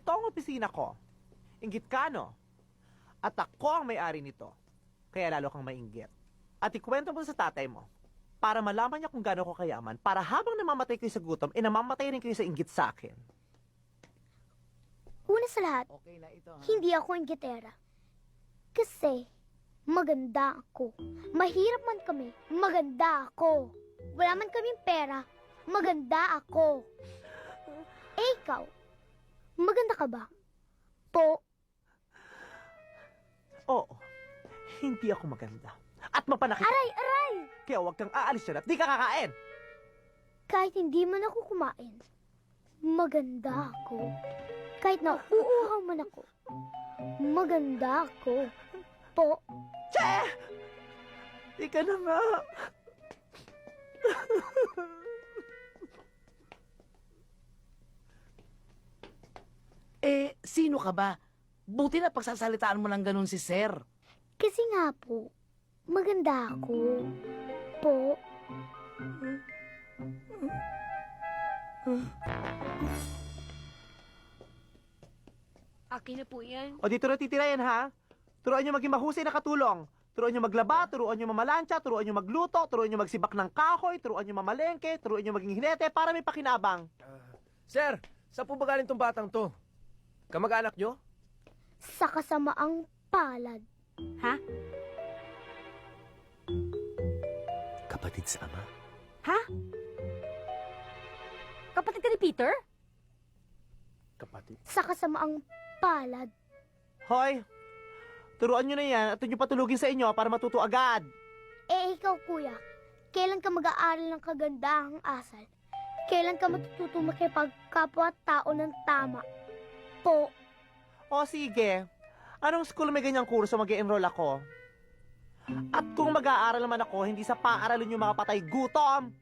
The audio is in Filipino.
Ito ang opisina ko. Inggit ka, no? At ako ang may-ari nito. Kaya lalo kang mainggit. At ikwento mo sa tatay mo para malaman niya kung gaano ko kayaman para habang namamatay kayo sa gutom, namamatay rin kayo sa inggit sa akin. Una sa lahat, Okay na ito, ha? hindi ako inggitera. Kasi, maganda ako. Mahirap man kami, maganda ako. Wala man kaming pera, maganda ako. Eh, ikaw, maganda ka ba? Po, Oo, hindi ako maganda. At mapanakit. aray! Kaya huwag kang aalis dyan at di ka kakain. Kahit hindi man ako kumain, maganda ako. Kahit na uuhaw man ako, maganda ako. Po, Che! Di ka na nga. Eh, sino ka ba? Buti na pagsasalitaan mo ng ganun si Sir. kasi nga po, maganda ako. Po, Akin na po yan. O dito na titira yan, ha? Turuan nyo maging mahusay na katulong. Turuan nyo maglaba, turuan nyo mamalansya, turuan nyo magluto, turuan nyo magsibak ng kahoy, turuan nyo mamalengke, turuan nyo maging hinete para may pakinabang. Sir, saan po ba galing tong batang to? Kamag-anak nyo? sa kasamaang palad. Ha? Kapatid sa ama? Ha? Kapatid ka ni Peter? Kapatid? Sa kasamaang palad. Hoy, turuan nyo na yan at nyo patulugin sa inyo para matuto agad. Eh, ikaw, kuya, kailan ka mag-aaral ng kagandahang asal? Kailan ka matututo makipagkapwa-tao ng tama? Po, O sige, anong school may ganyang kurso mag-enroll ako? At kung mag-aaral naman ako, hindi sa paaralin yung mga patay gutom.